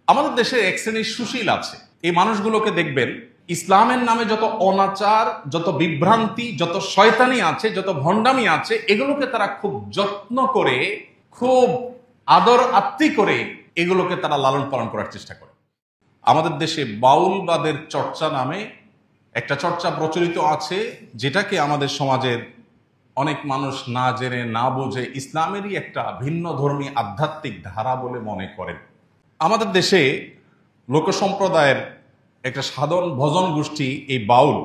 আমাদের দেশে এক শ্রেণীর সুশীল আছে, এই মানুষগুলোকে দেখবেন ইসলামের নামে যত অনাচার, যত বিভ্রান্তি, যত শয়তানি আছে, যত ভণ্ডামি আছে, এগুলোকে তারা খুব যত্ন করে, খুব আদর আত্মি করে এগুলোকে তারা লালন পালন করার চেষ্টা করে। আমাদের দেশে বাউলবাদের চর্চা নামে একটা চর্চা প্রচলিত আছে, যেটাকে আমাদের সমাজের অনেক মানুষ না জেনে না বুঝে ইসলামেরই একটা ভিন্ন ধর্মী আধ্যাত্মিক ধারা বলে মনে করেন। আমাদের দেশে লোক সম্প্রদায়ের একটা সাধন ভজন গোষ্ঠী এই বাউল,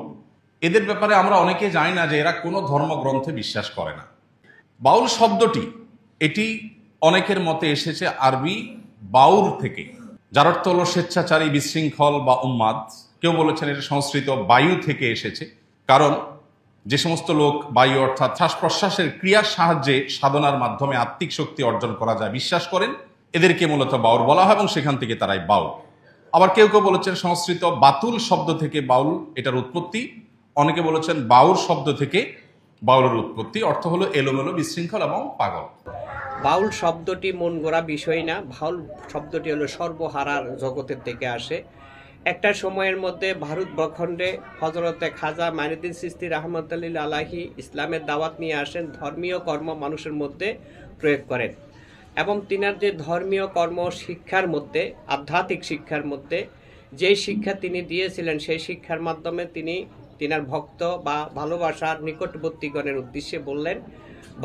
এদের ব্যাপারে আমরা অনেকে জানি না যে এরা কোনো ধর্মগ্রন্থে বিশ্বাস করে না। বাউল শব্দটি এটি অনেকের মতে এসেছে আরবি বাউর থেকে, যার অর্থ হলো স্বেচ্ছাচারী, বিশৃঙ্খল বা উন্মাদ। কেউ বলেছেন এটা সংস্কৃত বায়ু থেকে এসেছে, কারণ যে সমস্ত লোক বায়ু অর্থাৎ শ্বাস প্রশ্বাসের ক্রিয়ার সাহায্যে সাধনার মাধ্যমে আত্মিক শক্তি অর্জন করা যায় বিশ্বাস করেন, এদেরকে মূলত বাউল বলা হয় এবং সেখান থেকে তারাই বাউল। আবার কেউ কেউ বলেছেন সংস্কৃত বাতুল শব্দ থেকে বাউল এটার উৎপত্তি, অনেকে বলেছেন বাউর শব্দ থেকে বাউলের উৎপত্তি, অর্থ হলো এলোমেলো, বিশৃঙ্খল এবং পাগল। বাউল শব্দটি মন গড়া বিষয় না। বাউল শব্দটি হলো সর্বহারার জগতের থেকে আসে। একটা সময়ের মধ্যে ভারত ভূখণ্ডে হযরতে খাজা মাইনুদ্দিন চিশতি রাহমাতুল্লাহি আলাইহি ইসলামের দাওয়াত নিয়ে আসেন, ধর্মীয় কর্ম মানুষের মধ্যে প্রয়োগ করেন এবং তিনার যে ধর্মীয় কর্ম শিক্ষার মধ্যে, আধ্যাত্মিক শিক্ষার মধ্যে যে শিক্ষা তিনি দিয়েছিলেন, সেই শিক্ষার মাধ্যমে তিনি তিনার ভক্ত বা ভালোবাসার নিকটবর্তীগণের উদ্দেশ্যে বললেন,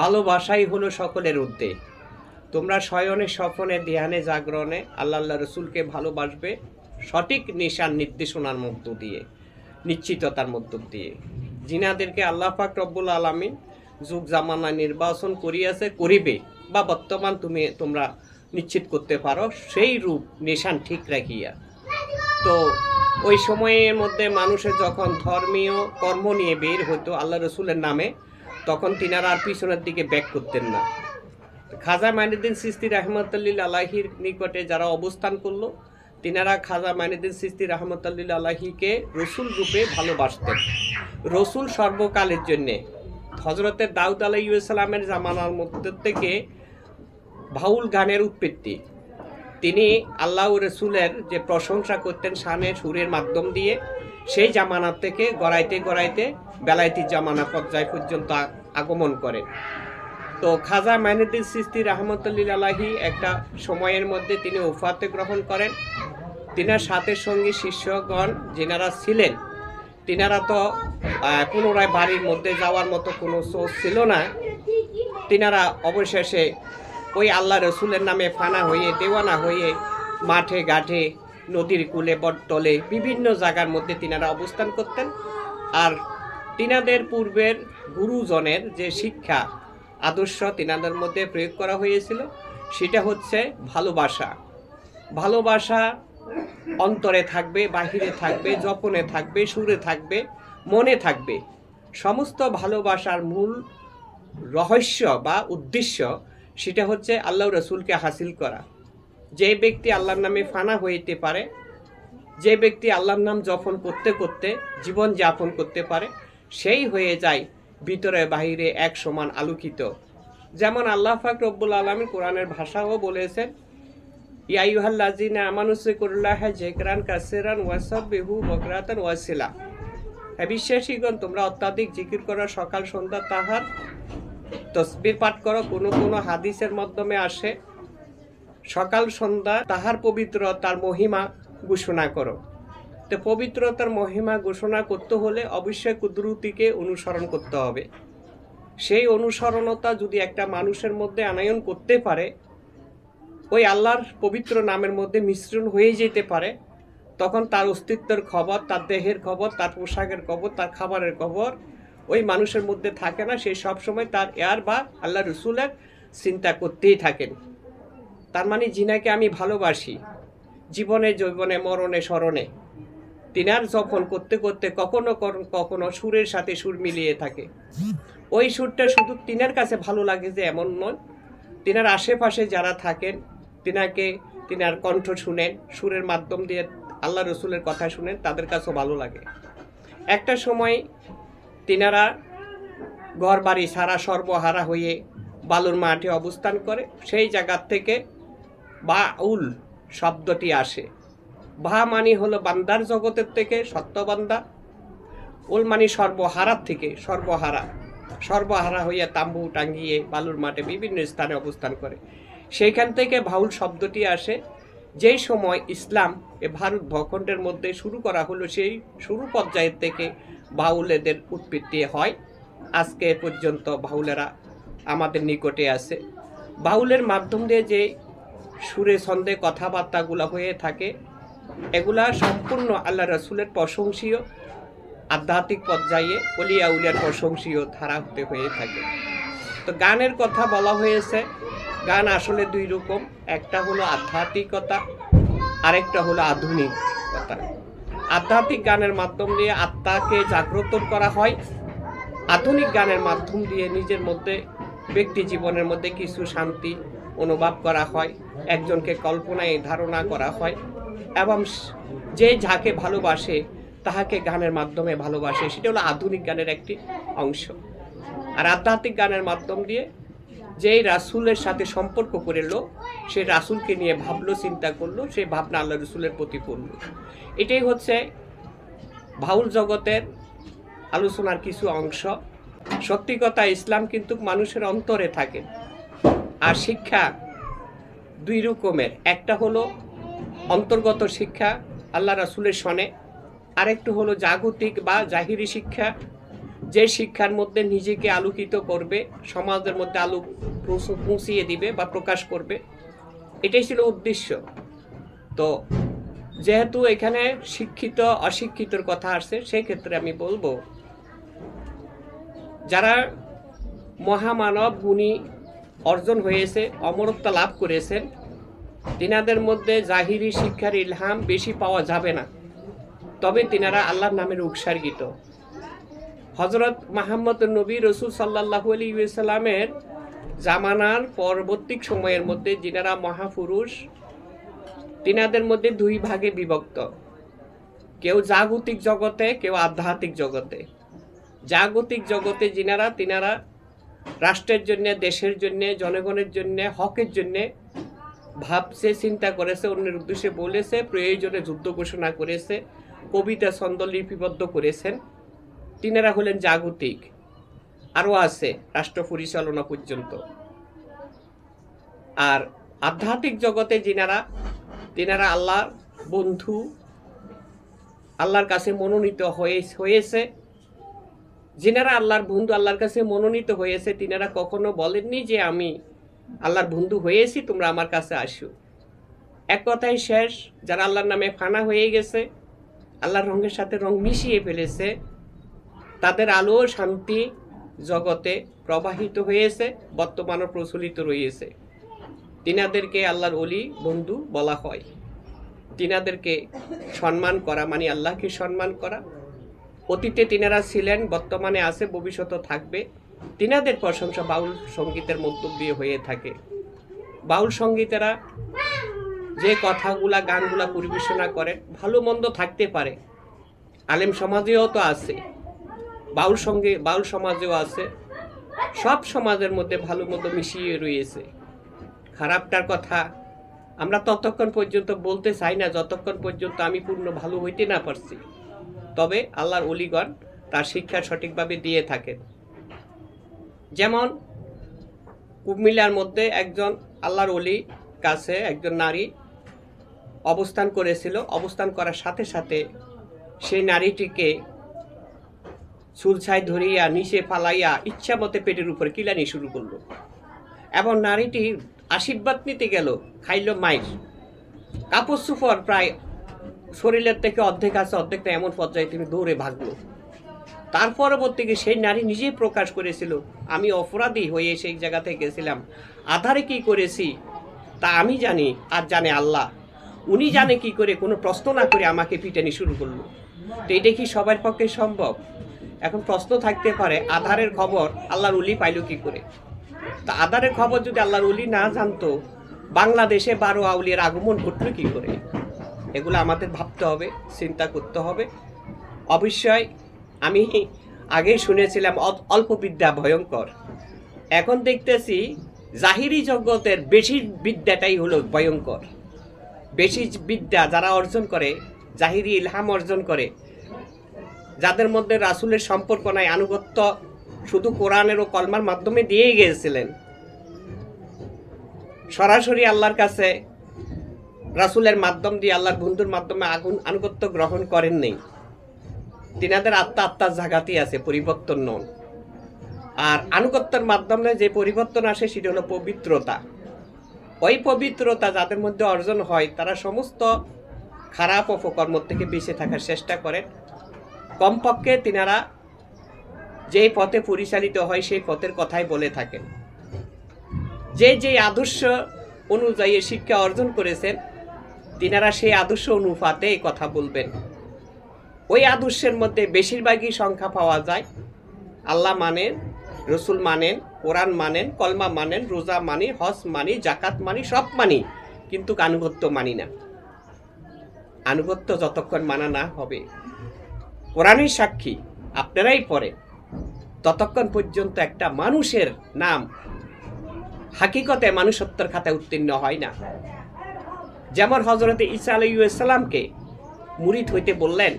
ভালোবাসাই হলো সকলের ঊর্ধ্বে। তোমরা শয়নে স্বপনে ধ্যানে জাগরণে আল্লাহ রসুলকে ভালোবাসবে সঠিক নিশান নির্দেশনার মধ্য দিয়ে, নিশ্চিততার মধ্য দিয়ে। জিনাদেরকে আল্লাহ পাক রব্বুল আলামিন যুগ জামানা নির্বাচন করিয়াছে, করিবে বা বর্তমান তোমরা নিশ্চিত করতে পারো সেই রূপ নিশান ঠিক রাখিয়া। তো ওই সময়ের মধ্যে মানুষের যখন ধর্মীয় কর্ম নিয়ে বের হতো আল্লাহ রসুলের নামে, তখন তিনারা আর পিছনের দিকে ব্যাক করতেন না। খাজা মাইনুদ্দিন চিশতি রাহমাতুল্লাহি আলাইহির নিকটে যারা অবস্থান করলো, তিনারা খাজা মাইনুদ্দিন চিশতি রাহমাতুল্লাহি আলাইহিকে রসুল রূপে ভালোবাসতেন। রসুল সর্বকালের জন্যে হযরতে দাউদ আলাইহিস সালামের জামানার মধ্যে থেকে বাউল গানের উৎপত্তি। তিনি আল্লাহ রসুলের যে প্রশংসা করতেন শানে সুরের মাধ্যম দিয়ে, সেই জামানা থেকে গড়াইতে গড়াইতে বেলায়েতি জামানা পর্যায় পর্যন্ত আগমন করেন। তো খাজা মাইনুদ্দিন চিশতি রাহমাতুল্লাহি আলাইহি একটা সময়ের মধ্যে তিনি ওফাতে গ্রহণ করেন। তিনার সাথে সঙ্গী শিষ্যগণ যেনারা ছিলেন, তিনারা তো পুনরায় বাড়ির মধ্যে যাওয়ার মতো কোনো সোর্স ছিল না। তিনারা অবশেষে ওই আল্লাহ রসুলের নামে ফানা হয়ে, দেওয়ানা হয়ে মাঠে ঘাটে, নদীর কূলে, বটতলে বিভিন্ন জায়গার মধ্যে তিনারা অবস্থান করতেন। আর তিনাদের পূর্বের গুরুজনের যে শিক্ষা আদর্শ তিনাদের মধ্যে প্রয়োগ করা হয়েছিল, সেটা হচ্ছে ভালোবাসা। ভালোবাসা অন্তরে থাকবে, বাহিরে থাকবে, জপনে থাকবে, সুরে থাকবে, মনে থাকবে। সমস্ত ভালোবাসার মূল রহস্য বা উদ্দেশ্য সেটা হচ্ছে আল্লাহ রসুলকে হাসিল করা। যে ব্যক্তি আল্লাহর নামে ফানা হইতে পারে, যে ব্যক্তি আল্লাহর নাম জপন করতে করতে জীবন যাপন করতে পারে, সেই হয়ে যায় ভিতরে বাহিরে এক সমান আলোকিত। যেমন আল্লাহ পাক রব্বুল আলামিন কোরআনের ভাষাও বলেছেন, ইয়া আইয়ুহাল্লাযিনা আমানু যিকুরুল্লাহা যিকরান কাসীরান ওয়াসাব্বিহু বুকরাতান ওয়াসিলা। হে বিশ্বাসীগণ, তোমরা অত্যাধিক জিকির করো, সকাল সন্ধ্যা তাহার তসবিহ পাঠ করো। কোনো কোনো হাদিসের মাধ্যমে আসে সকাল সন্ধ্যা তাহার পবিত্রতার মহিমা ঘোষণা করো। তো পবিত্রতার মহিমা ঘোষণা করতে হলে অবশ্যই কুদরতিকে অনুসরণ করতে হবে। সেই অনুসরণতা যদি একটা মানুষের মধ্যে আনয়ন করতে পারে, ওই আল্লাহর পবিত্র নামের মধ্যে মিশ্রণ হয়ে যেতে পারে, তখন তার অস্তিত্বের খবর, তার দেহের খবর, তার পোশাকের খবর, তার খাবারের খবর ওই মানুষের মধ্যে থাকে না। সে সবসময় তার এয়ার বা আল্লাহ রসুলের চিন্তা করতেই থাকেন। তার মানে জিনাকে আমি ভালোবাসি, জীবনে যৌবনে মরণে স্মরণে তিনার জপন করতে করতে কখনো কখনো সুরের সাথে সুর মিলিয়ে থাকে। ওই সুরটা শুধু তিনার কাছে ভালো লাগে যে এমন নয়, তিনার আশেপাশে যারা থাকেন তিনার কণ্ঠ শুনেন, সুরের মাধ্যম দিয়ে আল্লাহ রসুলের কথা শুনেন, তাদের কাছেও ভালো লাগে। একটা সময় তিনারা ঘর বাড়ি সারা সর্বহারা হয়ে বালুর মাঠে অবস্থান করে। সেই জায়গার থেকে বাউল শব্দটি আসে। ভা মানে হলো বান্দার জগতের থেকে, সত্য বান্দা। উল মানে সর্বহারার থেকে, সর্বহারা। সর্বহারা হইয়া তাম্বু টাঙ্গিয়ে বালুর মাঠে বিভিন্ন স্থানে অবস্থান করে। সেইখান থেকে বাউল শব্দটি আসে। যেই সময় ইসলাম এ ভারত ভূখণ্ডের মধ্যে শুরু করা হলো, সেই শুরু পর্যায়ের থেকে বাউলেদের উৎপত্তি হয়। আজকে পর্যন্ত বাউলেরা আমাদের নিকটে আছে। বাউলের মাধ্যম দিয়ে যে সুরে ছন্দে কথাবার্তাগুলো হয়ে থাকে, এগুলা সম্পূর্ণ আল্লাহ রসুলের প্রশংসীয়, আধ্যাত্মিক পর্যায়ে অলিয়া উলিয়ার প্রশংসীয় ধারা হতে হয়ে থাকে। তো গানের কথা বলা হয়েছে, গান আসলে দুই রকম, একটা হলো আধ্যাত্মিকতা, আরেকটা হলো আধুনিকতা। আধ্যাত্মিক গানের মাধ্যম দিয়ে আত্মাকে জাগ্রত করা হয়, আধুনিক গানের মাধ্যম দিয়ে নিজের মধ্যে, ব্যক্তি জীবনের মধ্যে কিছু শান্তি অনুভব করা হয়, একজনকে কল্পনায় ধারণা করা হয়, এবং যে যাকে ভালোবাসে তাহাকে গানের মাধ্যমে ভালোবাসে, সেটা হলো আধুনিক গানের একটি অংশ। আর আধ্যাত্মিক গানের মাধ্যম দিয়ে যেই রাসূলের সাথে সম্পর্ক করলো, সে রাসূলকে নিয়ে ভাবলো, চিন্তা করলো, সেই ভাবনা আল্লাহ রসুলের প্রতি পড়ল। এটাই হচ্ছে বাউল জগতের আলোচনার কিছু অংশ। সত্যি কথা, ইসলাম কিন্তু মানুষের অন্তরে থাকে। আর শিক্ষা দুই রকমের, একটা হলো অন্তর্গত শিক্ষা আল্লাহ রাসূলের সনে, আরেকটু হলো জাগতিক বা জাহিরি শিক্ষা, যে শিক্ষার মধ্যে নিজেকে আলোকিত করবে, সমাজের মধ্যে আলো পৌঁছিয়ে দিবে বা প্রকাশ করবে। এটাই ছিল উদ্দেশ্য। তো যেহেতু এখানে শিক্ষিত অশিক্ষিতর কথা আসছে, সেই ক্ষেত্রে আমি বলবো, যারা মহামানব গুণী অর্জন হয়েছে, অমরত্ব লাভ করেছেন, তিনাদের মধ্যে জাহিরি শিক্ষার ইলহাম বেশি পাওয়া যাবে না, তবে তিনারা আল্লাহর নামের উৎসর্গিত। হযরত মুহাম্মদ নবী রাসূল সাল্লাল্লাহু আলাইহি ওয়াসাল্লামের জামানার পরবর্তী সময়ের মধ্যে যিনারা মহাপুরুষ, তিনাদের মধ্যে দুই ভাগে বিভক্ত, কেউ জাগতিক জগতে, কেউ আধ্যাত্মিক জগতে। জাগতিক জগতে যিনারা, তিনারা রাষ্ট্রের জন্য, দেশের জন্য, জনগণের জন্য, হকের জন্য ভাবছে, চিন্তা করেছে, অন্যের উদ্দেশ্যে বলেছে, প্রয়োজনে যুদ্ধ ঘোষণা করেছে, কবিতা ছন্দ লিপিবদ্ধ করেছেন, তিনারা হলেন জাগতিক। আরও আছে রাষ্ট্র পরিচালনা পর্যন্ত। আর আধ্যাত্মিক জগতে যিনারা, তিনারা আল্লাহর বন্ধু, আল্লাহর কাছে মনোনীত হয়েছে। যিনারা আল্লাহর বন্ধু, আল্লাহর কাছে মনোনীত হয়েছে, তিনারা কখনো বলেননি যে আমি আল্লাহর বন্ধু হয়েছি, তোমরা আমার কাছে আসো। এক কথায় শেষ, যারা আল্লাহর নামে ফানা হয়ে গেছে, আল্লাহর রঙের সাথে রং মিশিয়ে ফেলেছে, তাদের আলো শান্তি জগতে প্রবাহিত হয়েছে, বর্তমানও প্রচলিত রয়েছে। তিনাদেরকে আল্লাহর ওলি বন্ধু বলা হয়। তিনাদেরকে সম্মান করা মানে আল্লাহকে সম্মান করা। অতীতে তিনারা ছিলেন, বর্তমানে আছে, ভবিষ্যতে থাকবে। তিনাদের প্রশংসা বাউল সঙ্গীতের মধ্য দিয়ে হয়ে থাকে। বাউল সঙ্গীতেরা যে কথাগুলা, গানগুলা পরিবেশনা করেন, ভালো মন্দ থাকতে পারে। আলেম সমাজেও তো আছে, বাউল সমাজেও আছে। সব সমাজের মধ্যে ভালো মন্দ মিশিয়ে রয়েছে। খারাপটার কথা আমরা ততক্ষণ পর্যন্ত বলতে চাই না, যতক্ষণ পর্যন্ত আমি পূর্ণ ভালো হইতে না পারছি। তবে আল্লাহর ওলিগণ তার শিক্ষা সঠিকভাবে দিয়ে থাকেন। যেমন কুমিল্লার মধ্যে একজন আল্লাহর ওলি কাছে একজন নারী অবস্থান করেছিল। অবস্থান করার সাথে সাথে সেই নারীটিকে চুলছাই ধরিয়া নিচে ফালাইয়া ইচ্ছা মতে পেটের উপরে কিলানি শুরু করলো, এবং নারীটি আশীর্বাদ নিতে গেল, খাইল মাইর। কাপড় চোপড় প্রায় শরীরের থেকে অর্ধেক আছে, অর্ধেকটা এমন পর্যায়ে তিনি দৌড়ে ভাগলো। তার পরবর্তীতে সেই নারী নিজেই প্রকাশ করেছিল, আমি অপরাধী হয়ে সেই জায়গা থেকে গেছিলাম, আধারে কি করেছি তা আমি জানি, আর জানে আল্লাহ। উনি জানে কি করে, কোনো প্রশ্ন না করে আমাকে পিটানি শুরু করলো। তো এটা কি সবার পক্ষে সম্ভব? এখন প্রশ্ন থাকতে পারে, আধারের খবর আল্লাহর ওলি পাইল কি করে? তা আধারের খবর যদি আল্লাহর ওলি না জানতো, বাংলাদেশে 12 আউলিয়ার আগমন ঘটল কি করে? এগুলো আমাদের ভাবতে হবে, চিন্তা করতে হবে। অবশ্যই আমি আগেই শুনেছিলাম অল্প বিদ্যা ভয়ঙ্কর, এখন দেখতেছি জাহিরি জগতের বেশি বিদ্যাটাই হলো ভয়ঙ্কর। বেশি বিদ্যা যারা অর্জন করে, জাহিরি ইলহাম অর্জন করে, যাদের মধ্যে রাসূলের সম্পর্ক নাই, আনুগত্য শুধু কোরআনের ও কলমার মাধ্যমে দিয়েই গিয়েছিলেন, সরাসরি আল্লাহর কাছে রাসূলের মাধ্যম দিয়ে, আল্লাহর বন্ধুর মাধ্যমে আনুগত্য গ্রহণ করেন নেই, তিনাদের আত্মার জাগাতি আছে, পরিবর্তন নন। আর আনুগত্যের মাধ্যমে যে পরিবর্তন আসে সেটা হলো পবিত্রতা। ওই পবিত্রতা যাদের মধ্যে অর্জন হয় তারা সমস্ত খারাপ অপকর্ম থেকে বেঁচে থাকার চেষ্টা করেন। কমপক্ষে তিনারা যেই পথে পরিচালিত হয় সেই পথের কথাই বলে থাকেন। যে আদর্শ অনুযায়ী শিক্ষা অর্জন করেছেন তিনারা সেই আদর্শ অনুপাতে এই কথা বলবেন। ওই আদর্শের মধ্যে বেশিরভাগই সংখ্যা পাওয়া যায় আল্লাহ মানেন, রসুল মানেন, কোরআন মানেন, কলমা মানেন, রোজা মানি, হজ মানি, জাকাত মানি, সব মানি, কিন্তু আনুগত্য মানি না। আনুগত্য যতক্ষণ মানা না হবে, কোরআনই সাক্ষী, আপনারাই পড়ে, ততক্ষণ পর্যন্ত একটা মানুষের নাম হাকিকতে মানুষত্বের খাতায় উত্তীর্ণ হয় না। যেমন হযরত ঈসা আলাইহিস সালামকে মুরিদ হইতে বললেন,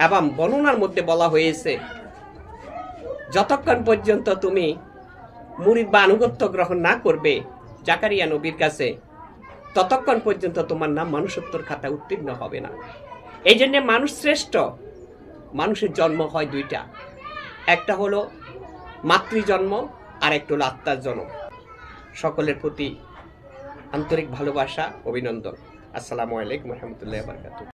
এবং বর্ণনার মধ্যে বলা হয়েছে যতক্ষণ পর্যন্ত তুমি মুরিদ বা আনুগত্য গ্রহণ না করবে জাকারিয়া নবীর কাছে, ততক্ষণ পর্যন্ত তোমার নাম মানুষত্বের খাতায় উত্তীর্ণ হবে না। এই জন্য মানুষ শ্রেষ্ঠ। মানুষের জন্ম হয় দুইটা, একটা হলো মাতৃজন্ম আর একটা হলো আত্মার জন্ম। সকলের প্রতি আন্তরিক ভালোবাসা, অভিনন্দন। আসসালামু আলাইকুম ওয়া রাহমাতুল্লাহি ওয়া বারাকাতুহু।